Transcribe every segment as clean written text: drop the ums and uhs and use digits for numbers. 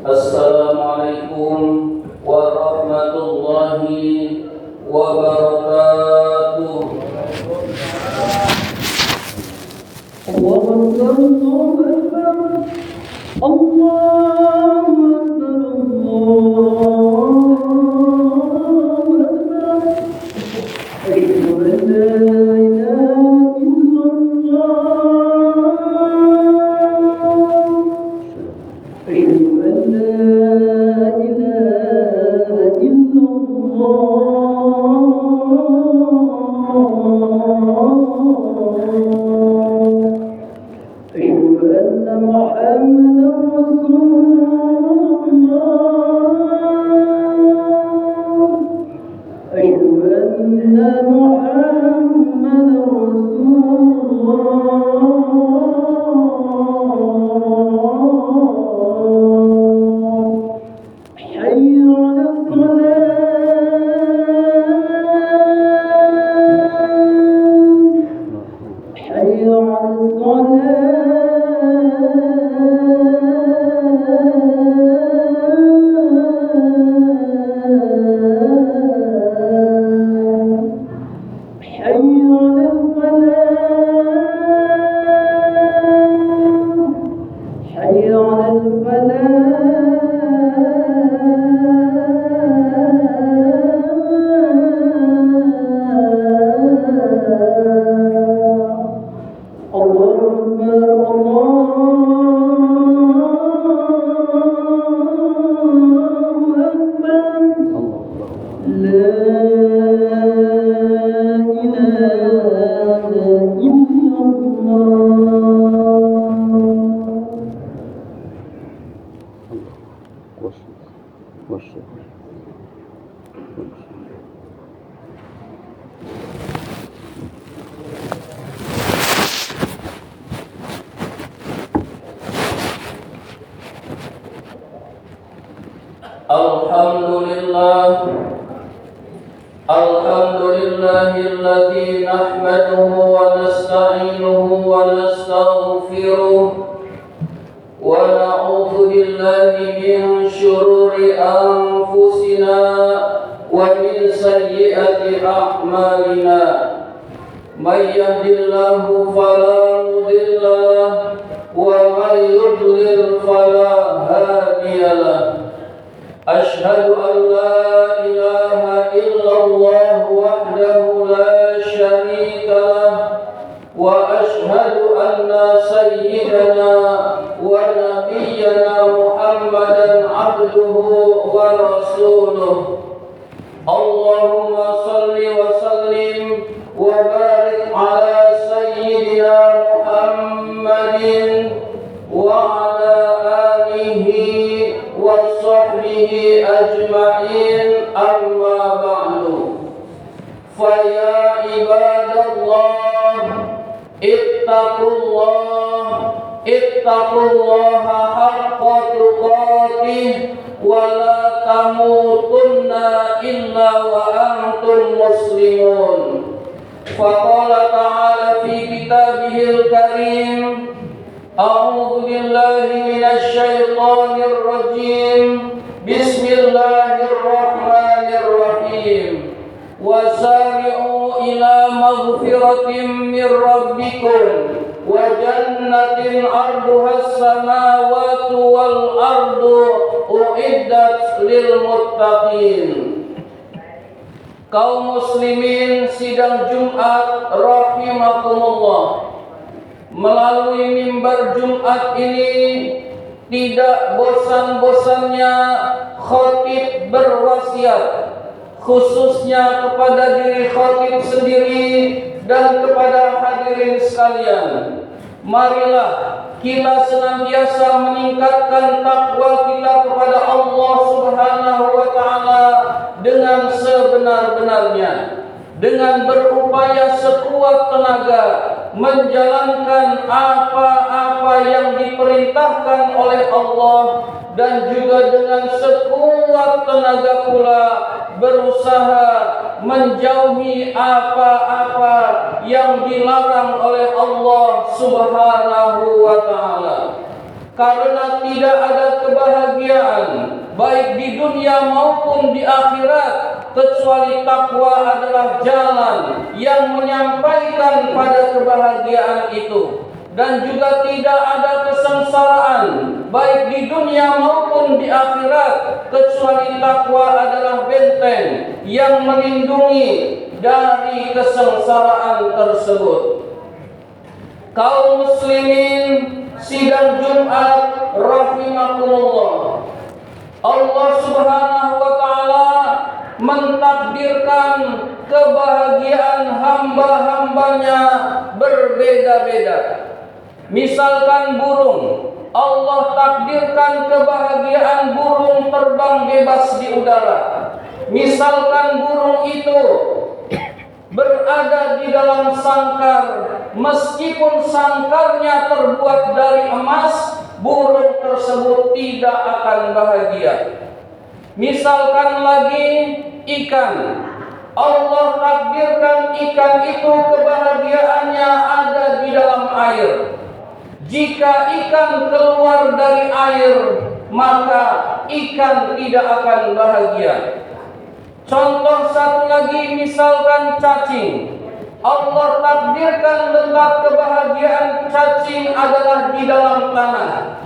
Assalamualaikum warahmatullahi wabarakatuh. Allahu Akbar, Allahu Akbar, Allahu Akbar, Allahu Alhamdulillahilladzi nahmaduhu wa nasta'inuhu wa nastaghfiruh wa na'udzu billahi min syururi anfusina wa min sayyiati a'malina. May yahdihillahu fala mudilla lahu wa may yudlil fala hadiya lahu. Ashhadu an la ilaha illallah wahdahu la syarika lah wa ashhadu anna sayyidana wa nabiyyana Muhammadan abduhu wa rasuluh. Allahumma salli wa sallim wa barik ala sayyidina Muhammadin wa ala alihi wa sahbihi ajma'in, amma ba'du. Faya ibadallah ittaqullaha haqqa tuqatih wa la tamutunna illa wa antum muslimun. Faqala ta'ala fi kitabihil karim, a'udzu billahi minasy syaithanir rajim. Bismillahirrahmanirrahim. Wasari'u ila maghfiratin min rabbikum wa jannatin 'arduhas samawati wal ardu uiddat lil muttaqin. Kaum muslimin sidang Jumat rahimakumullah. Melalui mimbar Jumat ini tidak bosan-bosannya khatib berwasiat, khususnya kepada diri khatib sendiri dan kepada hadirin sekalian. Marilah kita senantiasa meningkatkan takwa kita kepada Allah Subhanahu wa taala dengan sebenar-benarnya, dengan berupaya sekuat tenaga menjalankan apa-apa yang diperintahkan oleh Allah, dan juga dengan sekuat tenaga pula berusaha menjauhi apa-apa yang dilarang oleh Allah Subhanahu wa taala. karena tidak ada kebahagiaan baik di dunia maupun di akhirat kecuali takwa adalah jalan yang menyampaikan pada kebahagiaan itu. Dan juga tidak ada kesengsaraan baik di dunia maupun di akhirat kecuali takwa adalah benteng yang melindungi dari kesengsaraan tersebut. Kaum muslimin sidang Jumat rahimakumullah, Allah Subhanahu wa taala mentakdirkan kebahagiaan hamba-hambanya berbeda-beda. Misalkan burung, Allah takdirkan kebahagiaan burung terbang bebas di udara. Misalkan burung itu berada di dalam sangkar, meskipun sangkarnya terbuat dari emas, burung tersebut tidak akan bahagia. Misalkan lagi ikan, Allah takdirkan ikan itu kebahagiaannya ada di dalam air. Jika ikan keluar dari air, maka ikan tidak akan bahagia. Contoh satu lagi, misalkan cacing. Allah takdirkan letak kebahagiaan cacing adalah di dalam tanah.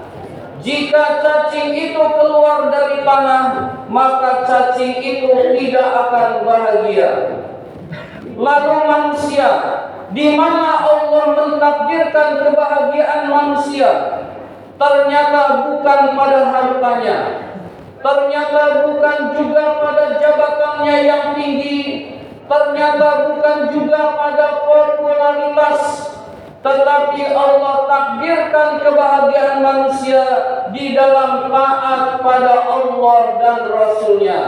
Jika cacing itu keluar dari tanah, maka cacing itu tidak akan bahagia. Lalu manusia, di mana Allah mentakdirkan kebahagiaan manusia, ternyata bukan pada hartanya, ternyata bukan juga pada jabatannya yang tinggi, ternyata bukan juga pada popularitas, tetapi Allah takdirkan kebahagiaan manusia di dalam taat pada Allah dan Rasul-Nya.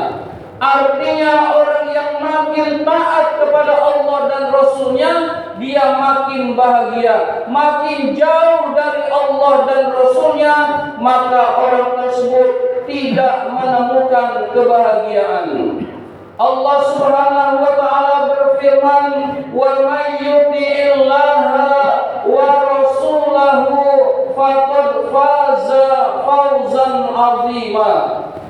Artinya orang yang makin taat kepada Allah dan Rasul-Nya, dia makin bahagia. Makin jauh dari Allah dan Rasul-Nya, maka orang tersebut tidak menemukan kebahagiaan. Allah Subhanahu wa taala berfirman, "Wa may yuti'illaha wa rasulahu faqad faza fawzan 'azima."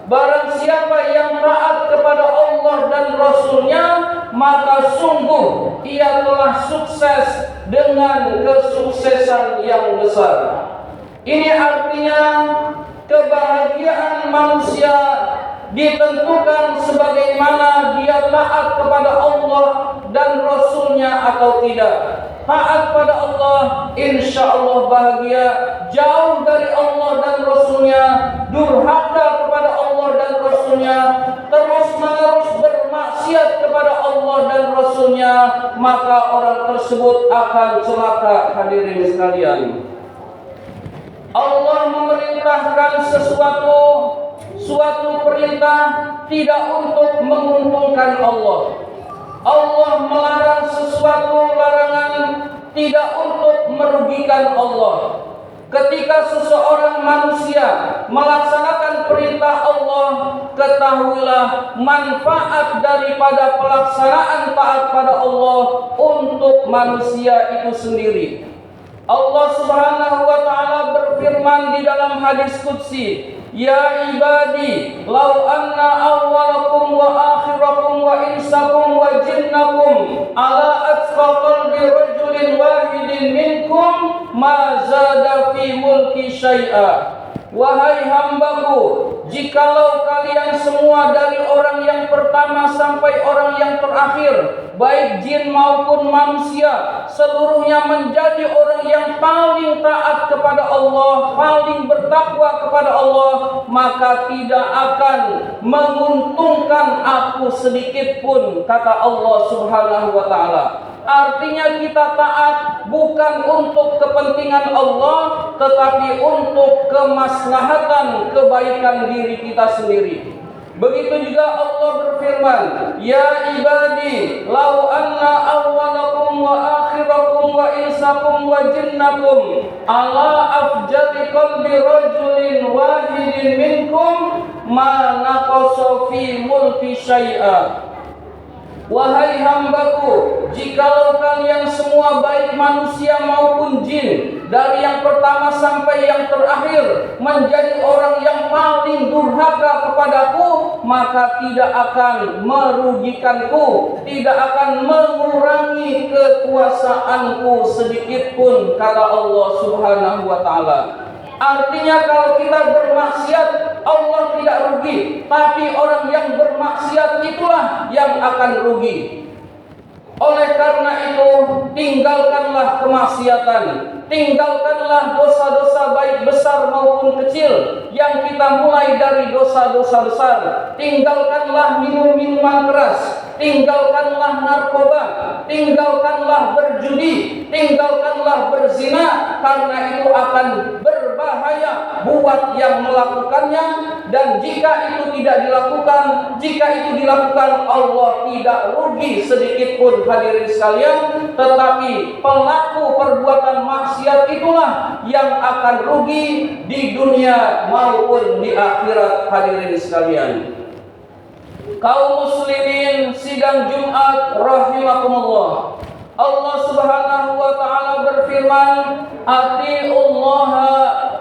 Barang siapa yang taat kepada Allah dan Rasul-Nya, maka sungguh ia telah sukses dengan kesuksesan yang besar. Ini artinya kebahagiaan manusia ditentukan sebagaimana dia taat kepada Allah dan Rasul-Nya atau tidak. Taat pada Allah, insya Allah bahagia. Jauh dari Allah dan Rasul-Nya, durhaka kepada Allah dan Rasul-Nya, terus-menerus bermaksiat kepada Allah dan Rasul-Nya, maka orang tersebut akan celaka. Hadirin sekalian, Allah memerintahkan suatu perintah tidak untuk menguntungkan Allah. Allah melarang sesuatu larangan tidak untuk merugikan Allah. Ketika seseorang manusia melaksanakan perintah Allah, ketahuilah manfaat daripada pelaksanaan taat pada Allah untuk manusia itu sendiri. Allah Subhanahu wa taala berfirman di dalam hadis qudsi, "Ya ibadi, law anna awwalakum wa akhirakum wa insakum wa jinnakum ala atqa qalbi rajulin wahidin minkum ma zada fi mulki syai'a." Wahai hambaku, jikalau kalian semua dari orang yang pertama sampai orang yang terakhir, baik jin maupun manusia, seluruhnya menjadi orang yang paling taat kepada Allah, paling bertakwa kepada Allah, maka tidak akan menguntungkan aku sedikit pun, kata Allah Subhanahu wa taala. Artinya kita taat bukan untuk kepentingan Allah, tetapi untuk kemaslahatan kebaikan diri kita sendiri. Begitu juga Allah berfirman, "Ya ibadi, law anna awwalakum wa akhirakum wa insakum wa jinnakum ala afjati qalbi rajulin wahidin minkum ma naqasa fi mulki syai'a." Wahai hambaku, jikalau kalian semua baik manusia maupun jin dari yang pertama sampai yang terakhir menjadi orang yang paling durhaka kepadaku, maka tidak akan merugikanku, tidak akan mengurangi kekuasaanku sedikit pun, kata Allah Subhanahu wa taala. Artinya kalau kita bermaksiat, Allah tidak rugi, tapi orang yang bermaksiat itulah yang akan rugi. Oleh karena itu, tinggalkanlah kemaksiatan, tinggalkanlah dosa-dosa baik besar maupun kecil yang kita mulai dari dosa-dosa besar. Tinggalkanlah minum-minuman keras, tinggalkanlah narkoba, tinggalkanlah berjudi, tinggalkanlah berzina, karena itu akan berbahaya buat yang melakukannya. Dan jika itu tidak dilakukan, jika itu dilakukan, Allah tidak rugi sedikit pun, hadirin sekalian. Tetapi pelaku perbuatan maksiat itulah yang akan rugi di dunia maupun di akhirat, hadirin sekalian. Kaum muslimin sidang Jumat rahimakumullah, Allah Subhanahu wa taala berfirman, "Atiullaha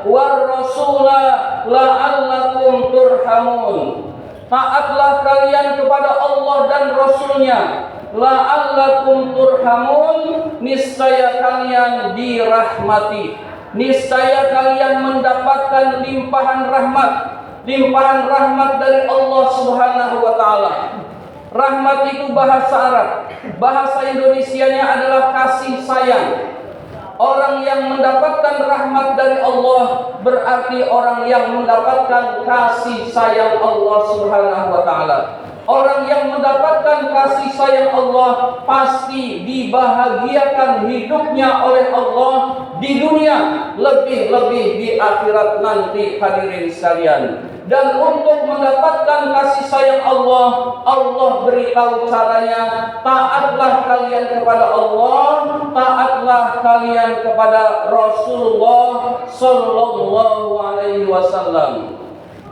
war rasula la'allakum turhamun." Taatlah kalian kepada Allah dan Rasulnya, la'allakum turhamun, niscaya kalian dirahmati, niscaya kalian mendapatkan limpahan rahmat dari Allah Subhanahu wa taala. Rahmat itu bahasa Arab, bahasa Indonesianya adalah kasih sayang. Orang yang mendapatkan rahmat dari Allah berarti orang yang mendapatkan kasih sayang Allah Subhanahu wa taala. Orang yang mendapatkan kasih sayang Allah pasti dibahagiakan hidupnya oleh Allah di dunia, lebih-lebih di akhirat nanti, hadirin sekalian. Dan untuk mendapatkan kasih sayang Allah, Allah beritahu caranya, taatlah kalian kepada Allah, taatlah kalian kepada Rasulullah Sallallahu Alaihi Wasallam.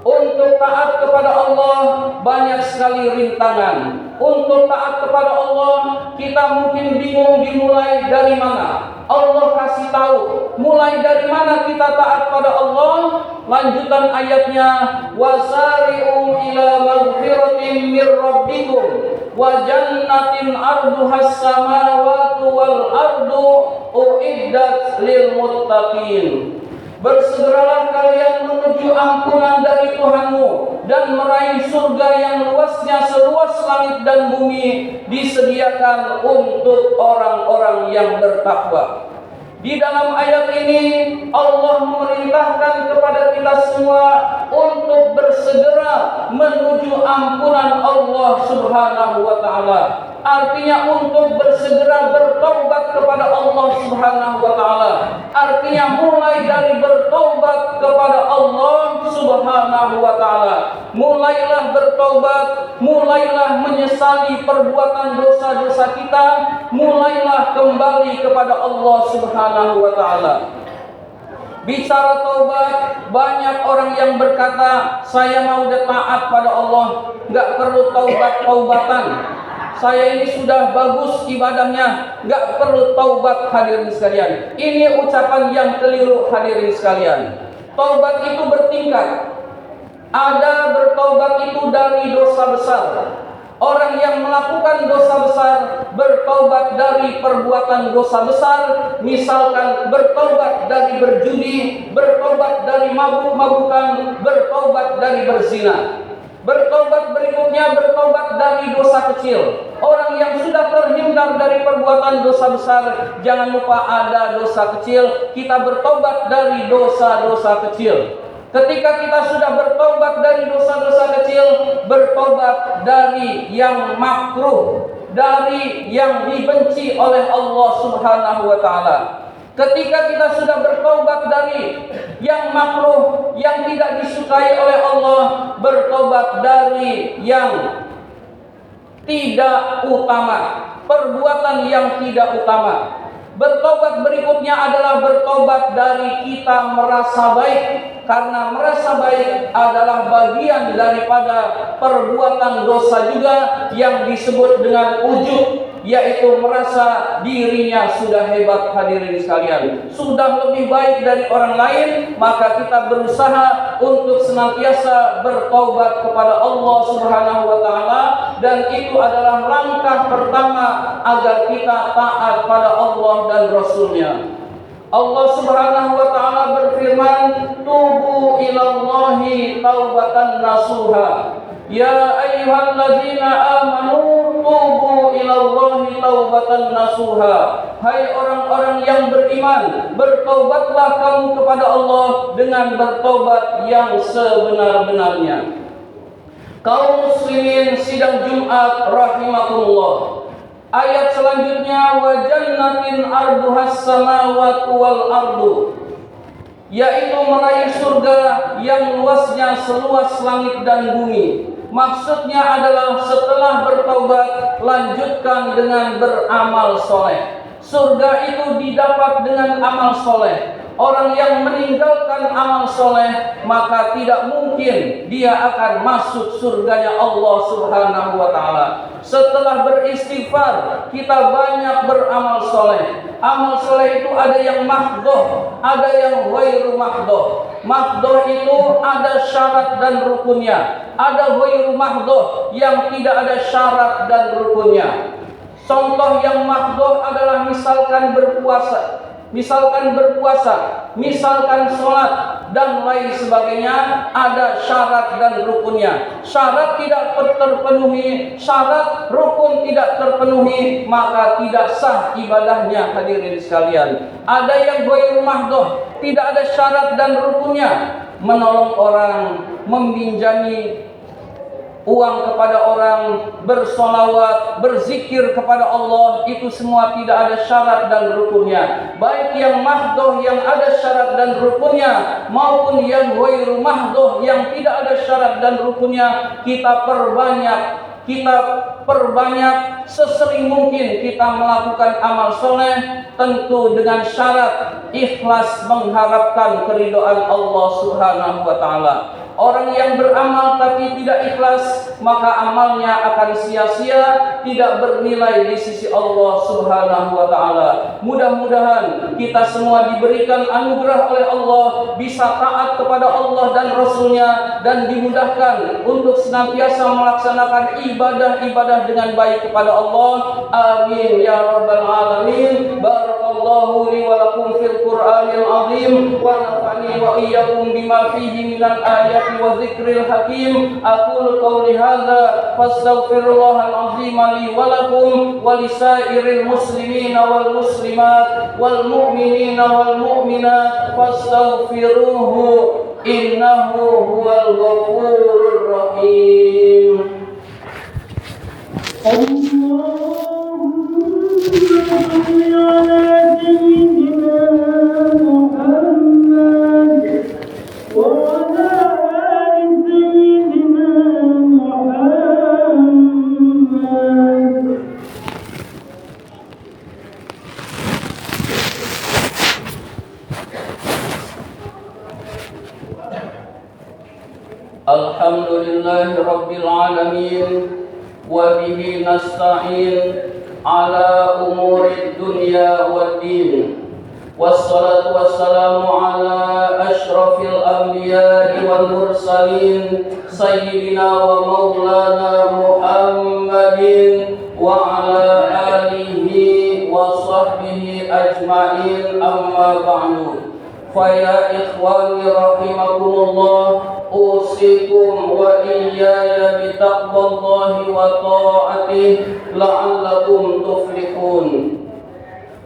Untuk taat kepada Allah banyak sekali rintangan. Untuk taat kepada Allah kita mungkin bingung dimulai dari mana. Allah kasih tahu mulai dari mana kita taat pada Allah. Lanjutan ayatnya, wasari'u ila maghfiratin mir rabbikum wa jannatin arduhas samawati wal ardu uiddat lil muttaqin. Bersegeralah kalian menuju ampunan dari Tuhanmu dan meraih surga yang luasnya seluas langit dan bumi, disediakan untuk orang-orang yang bertakwa. Di dalam ayat ini Allah memerintahkan kepada kita semua untuk bersegera menuju ampunan Allah Subhanahu wa taala. Artinya untuk bersegera bertaubat kepada Allah Subhanahu wa taala. Artinya mulai dari bertaubat kepada Allah Subhanahu wa taala. Mulailah bertaubat, mulailah menyesali perbuatan dosa-dosa kita, mulailah kembali kepada Allah Subhanahu wa taala. Bicara taubat, banyak orang yang berkata, saya mau taat pada Allah, nggak perlu taubat-taubatan. Saya ini sudah bagus ibadahnya, nggak perlu taubat, hadirin sekalian. Ini ucapan yang keliru, hadirin sekalian. Taubat itu bertingkat. Ada bertaubat itu dari dosa besar. Orang yang melakukan dosa besar bertaubat dari perbuatan dosa besar, misalkan bertaubat dari berjudi, bertaubat dari mabuk-mabukan, bertaubat dari berzina. Bertobat berikutnya bertobat dari dosa kecil. Orang yang sudah terhindar dari perbuatan dosa besar, jangan lupa ada dosa kecil, kita bertobat dari dosa-dosa kecil. Ketika kita sudah bertobat dari dosa-dosa kecil, bertobat dari yang makruh, dari yang dibenci oleh Allah Subhanahu wa taala. Ketika kita sudah bertobat dari yang makruh, yang tidak disukai oleh Allah, bertobat dari yang tidak utama, perbuatan yang tidak utama. Bertobat berikutnya adalah bertobat dari kita merasa baik, karena merasa baik adalah bagian daripada perbuatan dosa juga yang disebut dengan ujub. yaitu merasa dirinya sudah hebat. Hadirin sekalian, sudah lebih baik dari orang lain, maka kita berusaha untuk senantiasa bertaubat kepada Allah Subhanahu wa taala, dan itu adalah langkah pertama agar kita taat pada Allah dan Rasul-Nya. Allah Subhanahu wa taala berfirman, "Tubu ilallahi taubatan nasuha." Ya ayyuhalladzina amanu tubu ilallahi taubatan nasuha. Hai orang-orang yang beriman, bertaubatlah kamu kepada Allah dengan bertobat yang sebenar-benarnya. Kaum muslimin sidang Jumat rahimakumullah. Ayat selanjutnya, wa jannatin arduhas samawati wal ardu, yaitu meraih surga yang luasnya seluas langit dan bumi. Maksudnya adalah setelah bertaubat, lanjutkan dengan beramal soleh. Surga itu didapat dengan amal soleh. Orang yang meninggalkan amal soleh, maka tidak mungkin dia akan masuk surganya Allah Subhanahu wa ta'ala. Setelah beristighfar, kita banyak beramal soleh. Amal soleh itu ada yang mahdoh, ada yang ghairu mahdoh. Mahdoh itu ada syarat dan rukunnya. Ada ghairu mahdoh yang tidak ada syarat dan rukunnya. Contoh yang mahdoh adalah misalkan berpuasa, misalkan sholat dan lain sebagainya, ada syarat dan rukunnya. Syarat tidak terpenuhi, syarat rukun tidak terpenuhi, maka tidak sah ibadahnya. Hadirin sekalian, ada yang ghairu mahdoh, tidak ada syarat dan rukunnya. Menolong orang, meminjami uang kepada orang, bersolawat, berzikir kepada Allah, itu semua tidak ada syarat dan rukunnya. Baik yang mahdoh yang ada syarat dan rukunnya, maupun yang ghairu mahdoh yang tidak ada syarat dan rukunnya, kita perbanyak sesering mungkin kita melakukan amal soleh, tentu dengan syarat ikhlas mengharapkan keridhaan Allah Subhanahu wa ta'ala. Orang yang beramal tapi tidak ikhlas, maka amalnya akan sia-sia, tidak bernilai di sisi Allah Subhanahu wa ta'ala. Mudah-mudahan kita semua diberikan anugerah oleh Allah, bisa taat kepada Allah dan Rasul-Nya, dan dimudahkan untuk senantiasa melaksanakan ibadah-ibadah dengan baik kepada Allah. Amin ya rabbal alamin. Barakallahu li wa lakum fil Qur'anil azim, wa nafa'ani wa iyyakum bima fihi minal ayati wa dzikril hakim. Aqulu qawli hadza fastaghfirullahal azim li wa lakum wa lisairil muslimina wal muslimat wal mu'minina wal mu'minat fastaghfiruhu innahu huwal ghafurur rahim. Alhamdulillahi rabbil alamin, wa bihi nasta'in ala umuri dunya wad din. Wassalatu wassalamu ala asyrafil anbiya'i wal mursalin, sayyidina wa maulana Muhammadin wa ala alihi wa sahbihi ajma'in, amma ba'du. Faya ikhwani rahimakumullah, usikum wa iyaya bitaqwallahi wa ta'atihi la'allakum tuflihun.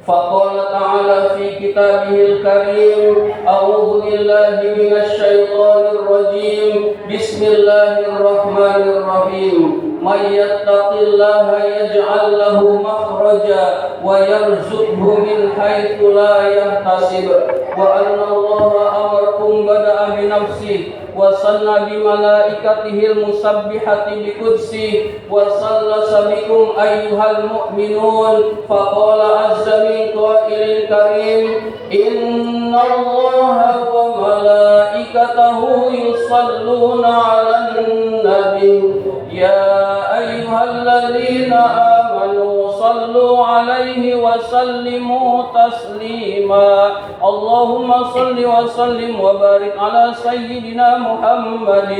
Faqala ta'ala fi kitabihil karim, a'udzu billahi minasy syaithanir rajim, bismillahirrahmanirrahim. May yattaqillaha yaj'al lahu makhraja wa yarzuqhu min haitsu la yahtasib. Wa anna Allaha amarakum bada'a bi nafsihi wa sanna bi malaikatihil musabbihati bi qudsi wa sallasa bikum ayyuhal mu'minun. Faqala azza min qailin karim, inna Allaha wa malaikatahu yusalluna 'alan nabi ya ayyuhalladzina amanu صلوا عليه وسلموا تسليما اللهم صل وسلم وبارك على سيدنا محمد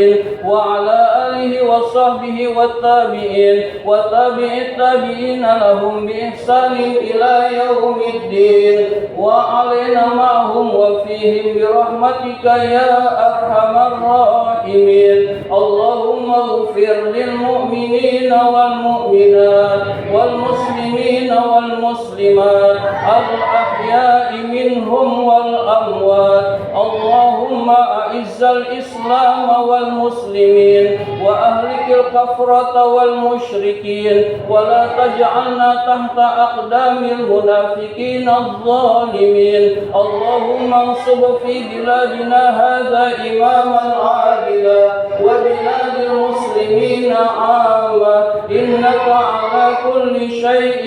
وعلى آله وصحبه والتابعين وتابع التابعين لهم بإحسان إلى يوم الدين وعلينا معهم وفيهم برحمتك يا أرحم الراحمين اللهم اغفر للمؤمنين والمؤمنات والمسلمين والمسلمات الأحياء منهم والأموات اللهم أعز الإسلام والمسلمين وأهلك الكفرة والمشركين ولا تجعلنا تحت أقدام المنافقين الظالمين اللهم انصب في بلادنا هذا إماما عادلا وبلاد المسلمين عامة إنك على كل شيء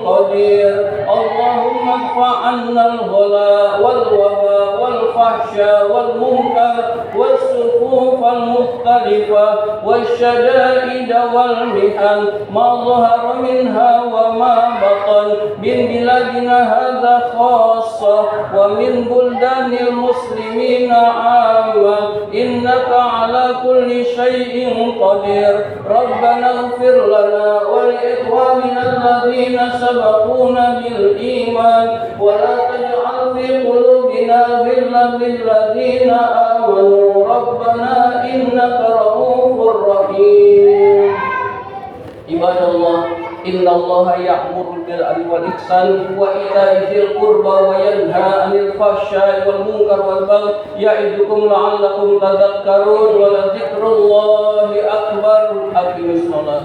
قدير اللهم ادفع عنا الغلاء والوباء والفحشاء والمنكر والصفوف المختلفة والشدائد والمحن ما ظهر منها وما بطن من بلادنا هذا خاصة ومن بلدان المسلمين عامة إنك على كل شيء قدير ربنا اغفر لنا ولإخواننا الذين سبقونا بالإيمان ولا تجعل في قلوبنا غلا للذين آمنوا ربنا إنك رؤوف رحيم عباد الله إن الله يأمر بالعدل والإحسان وإيتاء ذي القربى وينهى عن الفحشاء والمنكر والبغي يعظكم لعلكم تذكرون ولذكر الله أكبر أقم الصلاة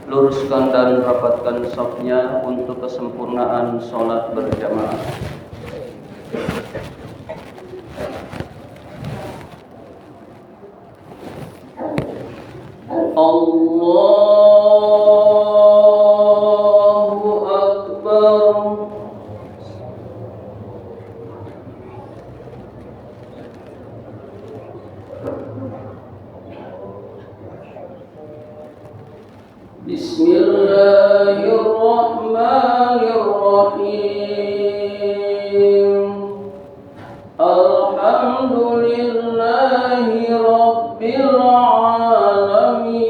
luruskan dan rapatkan safnya untuk kesempurnaan sholat berjamaah. Allahu Akbar. Bismillahirrahmanirrahim. Alhamdulillahi Rabbil Alamin.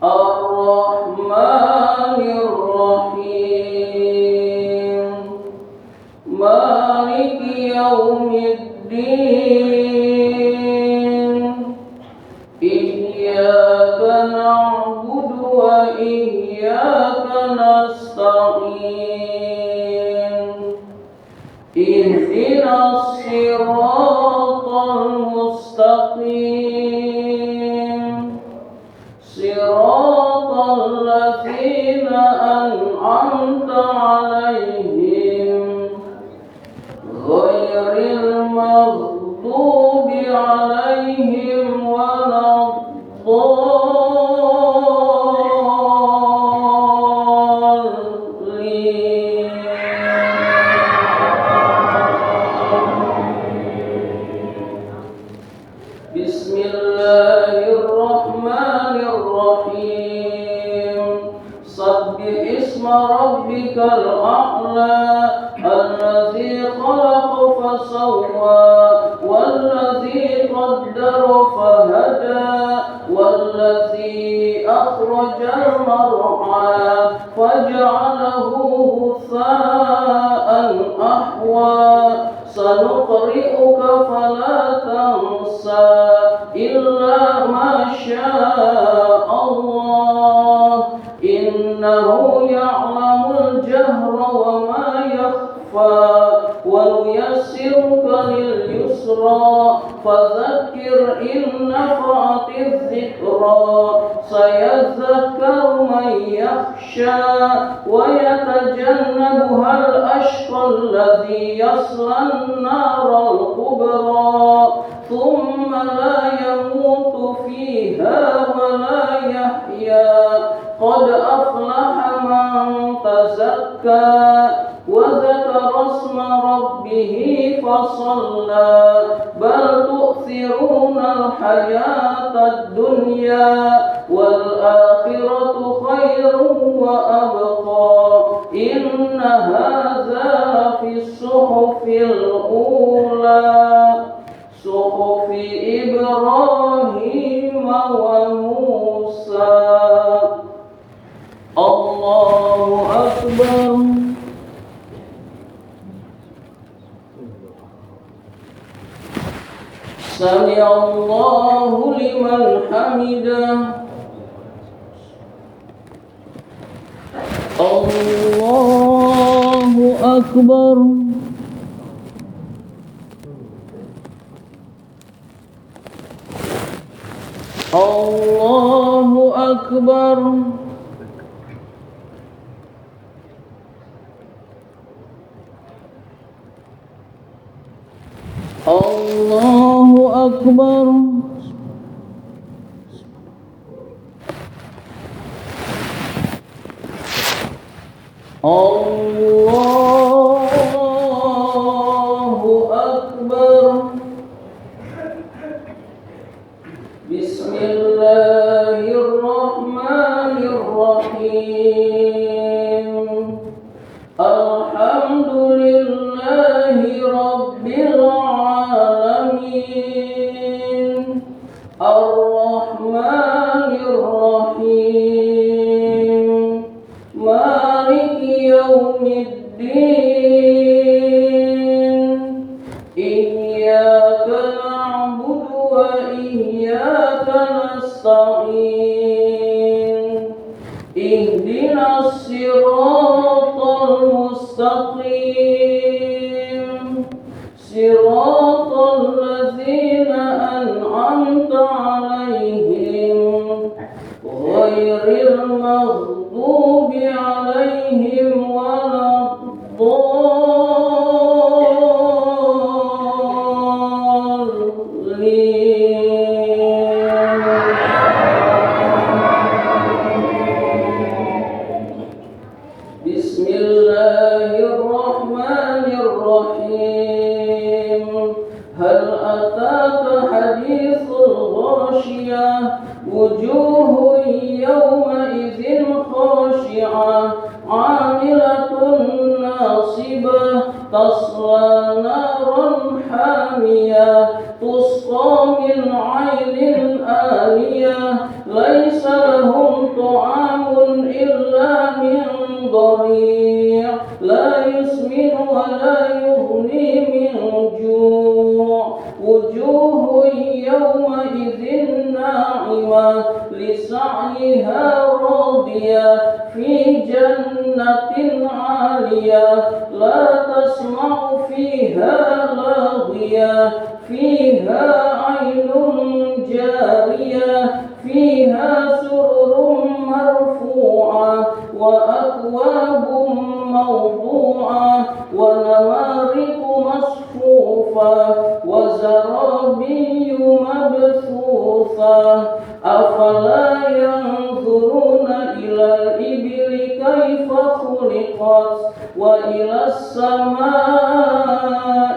Ar-Rahmanirrahim. Maliki Yaumiddin. Iyyaka na'budu wa iyyaka nasta'in. Ihdinas siratal mustaqim. Siratal ladzina an'amta 'alaihim ghairil maghdubi 'alaihim waladdallin. Bismillahirrahmanirrahim. Sabbih isma rabbikal a'la alladzi khalaqa fasawwa walladzi qaddara fahada walladzi akhrajal mar'a faj'alahu ghutha'an ahwa sanuqri'uka fala tansa illa ma syaa Allah innahu ya'lamul jahra wa ma yakhfa صفا ونيسرك لليسرى فذكر إن نفعت الذكرى سيذكر من يخشى ويتجنبها الأشقى الذي يصلى النار الكبرى ثم لا يموت فيها ولا يحيا قد أفلح من تزكى وذكر اسم ربه فصلى بل تؤثرون الحياة الدنيا والآخرة خير وأبقى إن هذا في الصحف الأولى صحف إبراهيم وموسى. الله أكبر. سمع الله لمن حمده. الله أكبر. الله أكبر. الله أكبر. الله أكبر. بسم الله الرحمن الرحيم. الحمد لله رب العالمين الرحمن الرحيم مالك يوم الدين إياك نعبد وإياك نستعين اهدنا الصراط المستقيم صراط الذين أنعمت عليهم غير المغضوب عليهم ولا الضالين. بسم الله الرحمن الرحيم. هل أتاك حديث الغاشية وجوه يومئذ خاشعة عاملة ناصبة تصلى نارا حامية تسقى من عين آنية ليس لهم طعام إلا من ضريع لا يسمن ولا يغني من جوع وجوه يومئذ ناعمة لسعيها راضية في جنة عالية لا تسمع فيها لاغية فيها عين جارية فيها سرر مرفوعة وأكواب موضوعة ونمارق مصفوفة وزرابي مبثوثة أفلا ينظرون إلى الإبل كيف خلقت وإلى السماء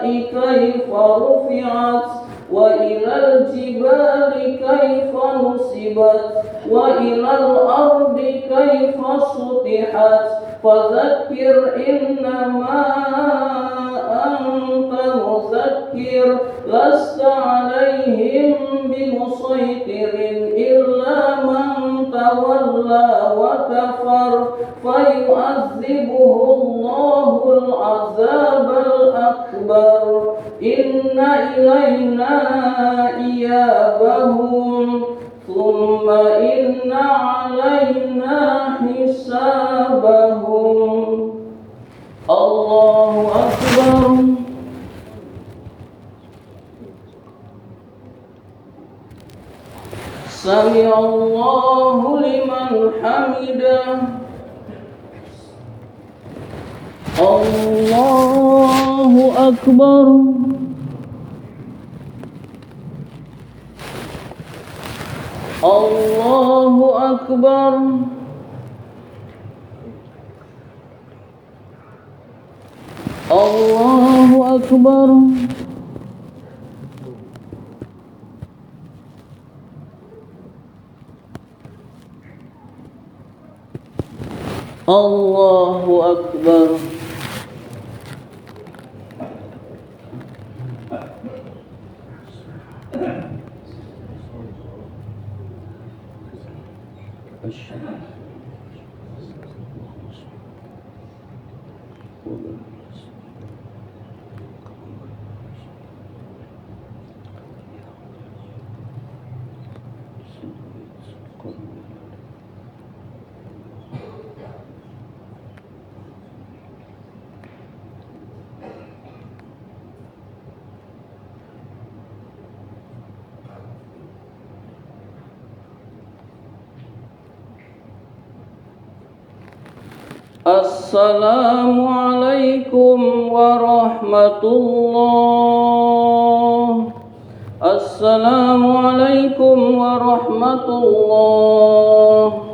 كيف رفعت وإلى الجبال كيف نصبت وإلى الأرض كيف سطحت فذكر إنما أنت مذكر لست عليهم بمسيطر إلا من تولى وكفر فيعذبه الله العذاب الأكبر إن إلينا إيابهم ثم إن علينا حسابهم. الله أكبر. Sami'allahu liman hamidah. Allahu Akbar. Allahu Akbar. Allahu Akbar. Allahu Akbar. Assalamualaikum warahmatullah. Assalamualaikum warahmatullah.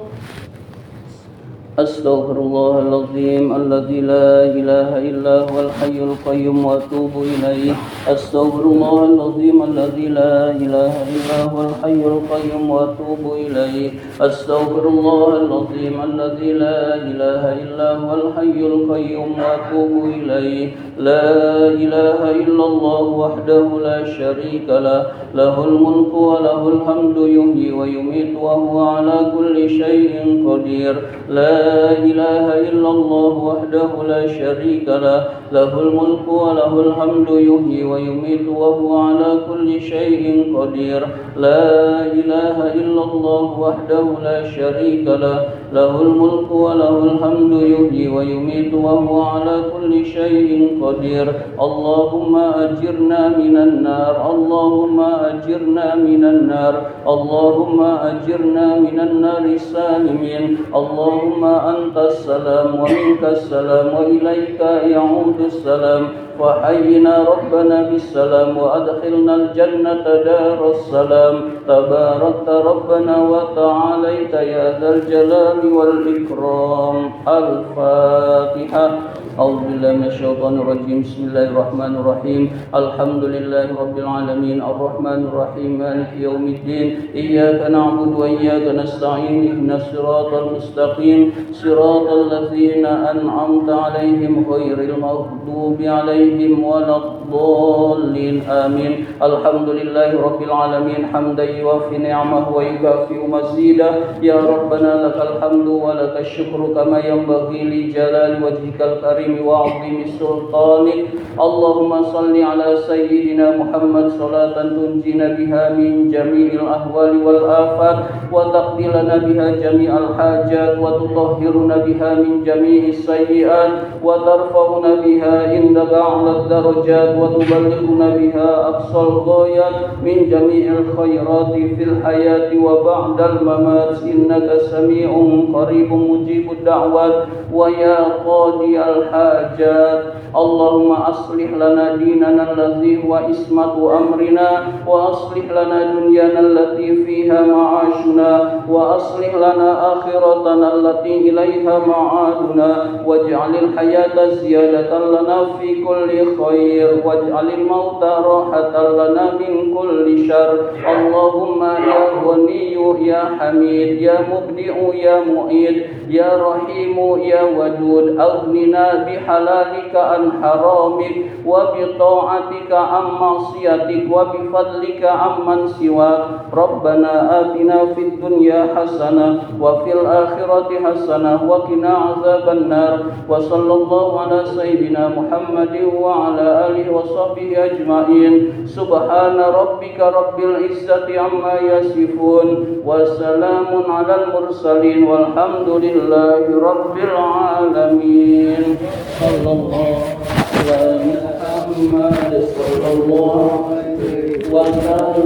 Astaghfirullahaladzim alladzi la ilaha illa huwal hayyul qayyum wa atubu ilaih. Astaghfirullahaladzim alladzi la ilaha illa huwal hayyul qayyum wa atubu ilaih. Astaghfirullahaladzim alladzi la ilaha illa huwal hayyul qayyum wa atubu ilaih. La ilaha illallah wahdahu la syarika lah, lahul mulku wa lahul hamdu yuhyi wa yumiitu wa huwa ala kulli syai'in qadir. La ilaha illallah wahdahu la syarika lah, lahul mulku wa lahul hamdu yuhyi wa yumiitu wa huwa ala kulli syai'in qadir. La ilaha illallah wahdahu la syarika lah, lahul mulku wa lahul hamdu yuhyi wa yumiitu wa huwa ala kulli syai'in qadir. Allahumma ajirna minan nar, Allahumma ajirna minan nar, Allahumma ajirna minan nar salimin. Allahumma antas salam wa minkas salam wa ilaika ya'udus salam. وحينا ربنا بالسلام وأدخلنا الجنة دار السلام. تباركت ربنا وتعاليت يا ذا الجلال والإكرام. الفاتحة. أعوذ بالله من الشيطان الرجيم. بسم الله الرحمن الرحيم. الحمد لله رب العالمين الرحمن الرحيم مالك يوم الدين. إياك نعبد وإياك نستعين. اهدنا الصراط المستقيم صراط الذين أنعمت عليهم غير المغضوب عليهم ولا الضالين آمين. الحمد لله رب العالمين حمدا يوافي نعمه ويكافئ مزيدا. يا ربنا لك الحمد ولك الشكر كما ينبغي لجلال وجهك الكريم وعظيم سلطانك. اللهم صل على سيدنا محمد صلاة تنجينا بها من جميع الأهوال والآفات وتقضي لنا بها جميع الحاجات وتطهرنا بها من جميع السيئات وترفعنا بها عندك أعلى الدرجات وتبلغنا بها أقصى الغايات من جميع الخيرات في الحياة وبعد الممات. إنك سميع قريب مجيب الدعوات ويا قاضي الحاجات. اللهم أصلح لنا ديننا الذي هو عصمة أمرنا وأصلح لنا دنيانا التي فيها معاشنا وأصلح لنا آخرتنا التي إليها معادنا واجعل الحياة زيادة لنا في كل خير واجعل الموت راحة لنا من كل شر. اللهم يا غني يا حميد يا مبدئ يا معيد يا رحيم يا ودود أغننا بحلالك عن حرامك وبطاعتك عن معصيتك وبفضلك عمن سواك. ربنا آتنا في الدنيا حسنة وفي الآخرة حسنة وقنا عذاب النار. وصلى الله على سيدنا محمد وعلى آله وصحبه أجمعين. سبحان ربك رب العزة عما يصفون وسلام على المرسلين والحمد لله رب العالمين. صلى الله على محمد صلى الله عليه وسلم.